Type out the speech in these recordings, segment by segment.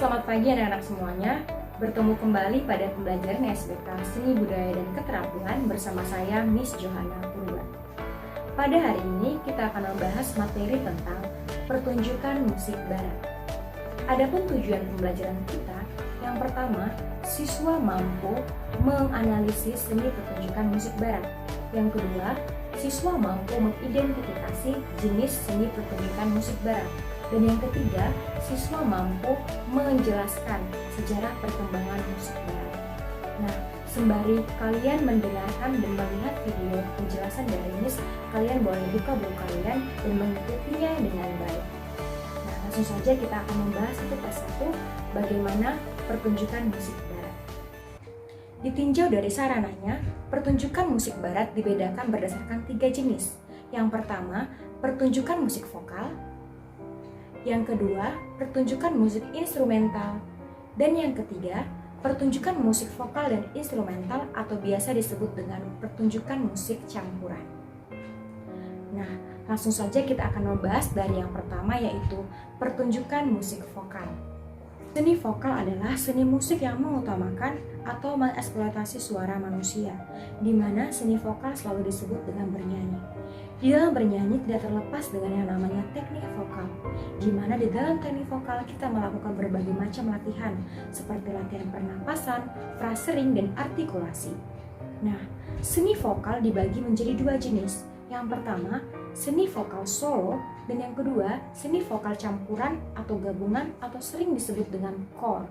Selamat pagi anak-anak semuanya. Bertemu kembali pada pembelajaran SBK Seni Budaya dan Keterampilan bersama saya Miss Johanna Purba. Pada hari ini kita akan membahas materi tentang pertunjukan musik barat. Adapun tujuan pembelajaran kita, yang pertama, siswa mampu menganalisis seni pertunjukan musik barat. Yang kedua, siswa mampu mengidentifikasi jenis seni pertunjukan musik barat. Dan yang ketiga, siswa mampu menjelaskan sejarah perkembangan musik barat. Nah, sembari kalian mendengarkan dan melihat video penjelasan dari Miss, kalian boleh buka buku kalian dan mengikutinya dengan baik. Nah, langsung saja kita akan membahas satu persatu bagaimana pertunjukan musik barat. Ditinjau dari sarananya, pertunjukan musik barat dibedakan berdasarkan 3 jenis. Yang pertama, pertunjukan musik vokal. Yang kedua, pertunjukan musik instrumental. Dan yang ketiga, pertunjukan musik vokal dan instrumental atau biasa disebut dengan pertunjukan musik campuran. Nah, langsung saja kita akan membahas dari yang pertama, yaitu pertunjukan musik vokal. Seni vokal adalah seni musik yang mengutamakan atau mengeksploitasi suara manusia, di mana seni vokal selalu disebut dengan bernyanyi. Di dalam bernyanyi tidak terlepas dengan yang namanya teknik vokal, di mana di dalam teknik vokal kita melakukan berbagai macam latihan, seperti latihan pernapasan, frasering, dan artikulasi. Nah, seni vokal dibagi menjadi 2 jenis. Yang pertama, seni vokal solo, dan yang kedua, seni vokal campuran atau gabungan atau sering disebut dengan core.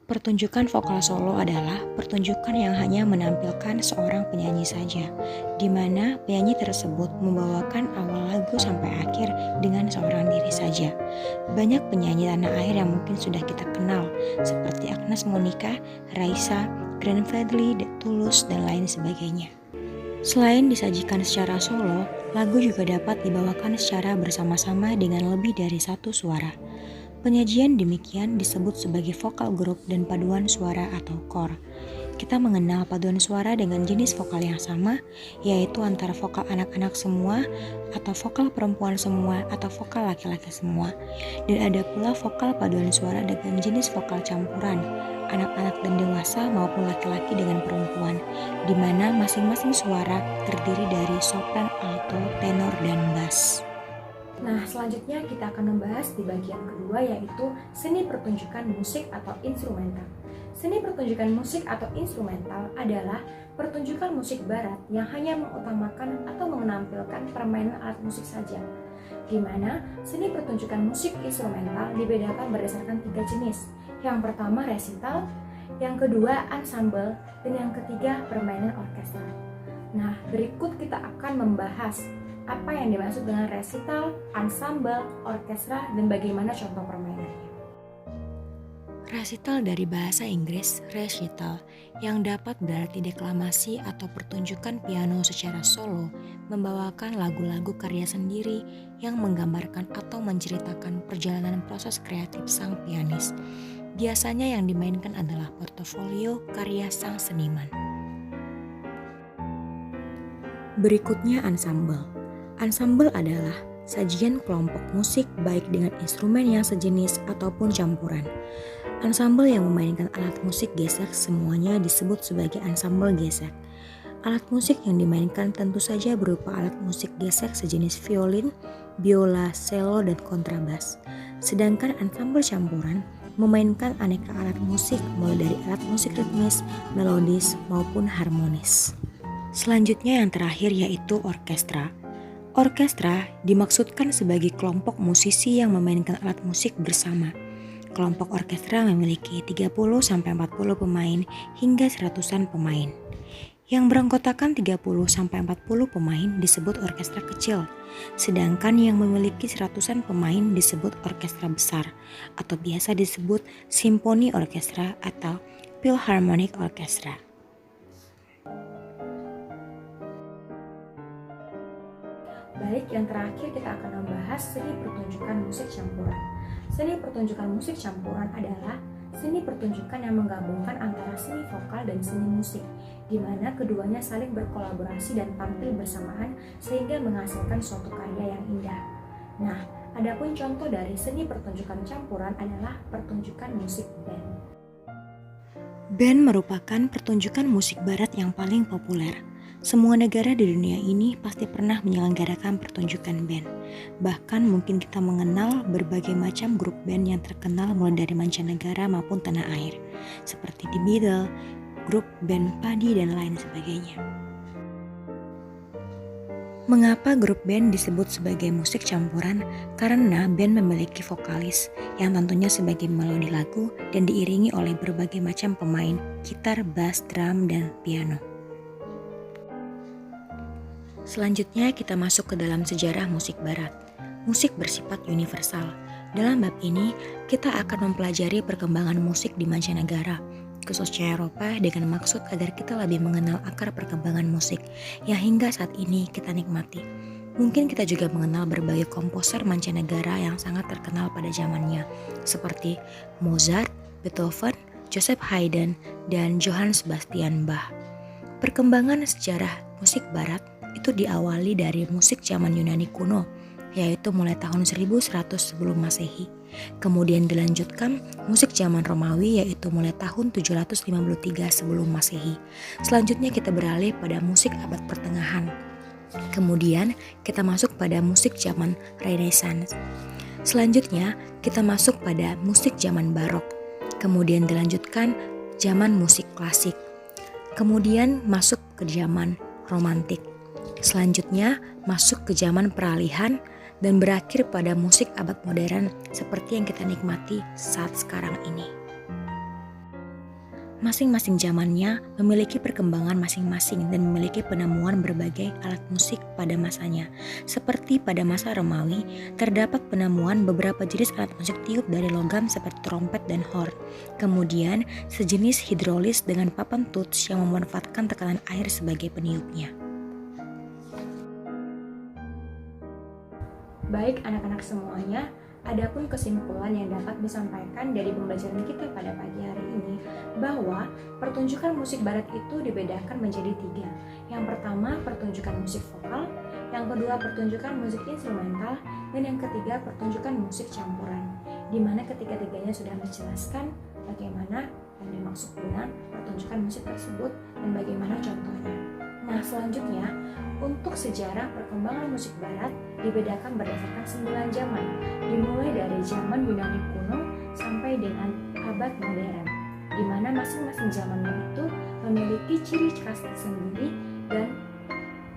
Pertunjukan vokal solo adalah pertunjukan yang hanya menampilkan seorang penyanyi saja, di mana penyanyi tersebut membawakan awal lagu sampai akhir dengan seorang diri saja. Banyak penyanyi tanah air yang mungkin sudah kita kenal, seperti Agnes Monica, Raisa, Glenn Fredly, The Tulus, dan lain sebagainya. Selain disajikan secara solo, lagu juga dapat dibawakan secara bersama-sama dengan lebih dari satu suara. Penyajian demikian disebut sebagai vokal group dan paduan suara atau core. Kita mengenal paduan suara dengan jenis vokal yang sama, yaitu antara vokal anak-anak semua, atau vokal perempuan semua, atau vokal laki-laki semua. Dan ada pula vokal paduan suara dengan jenis vokal campuran, anak-anak dan dewasa maupun laki-laki dengan perempuan, di mana masing-masing suara terdiri dari sopran, alto, tenor, dan bass. Nah, selanjutnya kita akan membahas di bagian kedua, yaitu seni pertunjukan musik atau instrumental. Seni pertunjukan musik atau instrumental adalah pertunjukan musik barat yang hanya mengutamakan atau menampilkan permainan alat musik saja. Di mana seni pertunjukan musik instrumental dibedakan berdasarkan 3 jenis. Yang pertama resital, yang kedua ensemble, dan yang ketiga permainan orkestra. Nah, berikut kita akan membahas apa yang dimaksud dengan resital, ensemble, orkestra, dan bagaimana contoh permainannya. Resital dari bahasa Inggris recital, yang dapat berarti deklamasi atau pertunjukan piano secara solo, membawakan lagu-lagu karya sendiri yang menggambarkan atau menceritakan perjalanan proses kreatif sang pianis. Biasanya yang dimainkan adalah portofolio karya sang seniman. Berikutnya ensemble. Ensemble adalah sajian kelompok musik baik dengan instrumen yang sejenis ataupun campuran. Ensemble yang memainkan alat musik gesek semuanya disebut sebagai ensemble gesek. Alat musik yang dimainkan tentu saja berupa alat musik gesek sejenis violin, biola, cello, dan kontrabas. Sedangkan ensemble campuran memainkan aneka alat musik mulai dari alat musik ritmis, melodis, maupun harmonis. Selanjutnya yang terakhir yaitu orkestra. Orkestra dimaksudkan sebagai kelompok musisi yang memainkan alat musik bersama. Kelompok orkestra memiliki 30-40 pemain hingga 100-an pemain. Yang beranggotakan 30-40 pemain disebut orkestra kecil, sedangkan yang memiliki 100-an pemain disebut orkestra besar, atau biasa disebut simfoni orkestra atau philharmonic orchestra. Baik, yang terakhir kita akan membahas seni pertunjukan musik campuran. Seni pertunjukan musik campuran adalah seni pertunjukan yang menggabungkan antara seni vokal dan seni musik, di mana keduanya saling berkolaborasi dan tampil bersamaan sehingga menghasilkan suatu karya yang indah. Nah, Adapun contoh dari seni pertunjukan campuran adalah pertunjukan musik band. Band merupakan pertunjukan musik barat yang paling populer. Semua negara di dunia ini pasti pernah menyelenggarakan pertunjukan band. Bahkan mungkin kita mengenal berbagai macam grup band yang terkenal mulai dari mancanegara maupun tanah air, seperti The Beatles, grup band Padi, dan lain sebagainya. Mengapa grup band disebut sebagai musik campuran? Karena band memiliki vokalis yang tentunya sebagai melodi lagu dan diiringi oleh berbagai macam pemain, gitar, bass, drum, dan piano. Selanjutnya kita masuk ke dalam sejarah musik barat. Musik bersifat universal. Dalam bab ini, kita akan mempelajari perkembangan musik di mancanegara, khususnya Eropa, dengan maksud agar kita lebih mengenal akar perkembangan musik yang hingga saat ini kita nikmati. Mungkin kita juga mengenal berbagai komposer mancanegara yang sangat terkenal pada zamannya, seperti Mozart, Beethoven, Joseph Haydn, dan Johann Sebastian Bach. Perkembangan sejarah musik barat itu diawali dari musik zaman Yunani kuno, yaitu mulai tahun 1100 sebelum Masehi. Kemudian dilanjutkan musik zaman Romawi, yaitu mulai tahun 753 sebelum Masehi. Selanjutnya kita beralih pada musik abad pertengahan. Kemudian kita masuk pada musik zaman Renaissance. Selanjutnya kita masuk pada musik zaman Barok. Kemudian dilanjutkan zaman musik klasik. Kemudian masuk ke zaman romantik. Selanjutnya masuk ke zaman peralihan dan berakhir pada musik abad modern seperti yang kita nikmati saat sekarang ini. Masing-masing zamannya memiliki perkembangan masing-masing dan memiliki penemuan berbagai alat musik pada masanya. Seperti pada masa Romawi, terdapat penemuan beberapa jenis alat musik tiup dari logam seperti trompet dan horn. Kemudian, sejenis hidrolis dengan papan tuts yang memanfaatkan tekanan air sebagai peniupnya. Baik anak-anak semuanya, adapun kesimpulan yang dapat disampaikan dari pembelajaran kita pada pagi hari ini bahwa pertunjukan musik barat itu dibedakan menjadi 3. Yang pertama pertunjukan musik vokal, yang kedua pertunjukan musik instrumental, dan yang ketiga pertunjukan musik campuran. Di mana ketiga-tiganya sudah menjelaskan bagaimana yang dimaksud dengan pertunjukan musik tersebut dan bagaimana contohnya. Nah, selanjutnya untuk sejarah perkembangan musik barat dibedakan berdasarkan 9 zaman, dimulai dari zaman Yunani kuno sampai dengan abad modern, di mana masing-masing zamannya itu memiliki ciri khas tersendiri dan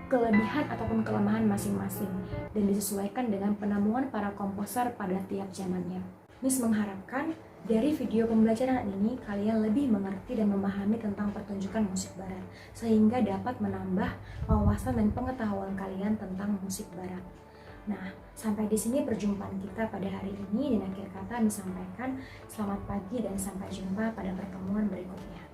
kelebihan ataupun kelemahan masing-masing dan disesuaikan dengan penemuan para komposer pada tiap zamannya. Miss mengharapkan dari video pembelajaran ini kalian lebih mengerti dan memahami tentang pertunjukan musik barat sehingga dapat menambah wawasan dan pengetahuan kalian tentang musik barat. Nah, sampai di sini perjumpaan kita pada hari ini dan akhir kata disampaikan selamat pagi dan sampai jumpa pada pertemuan berikutnya.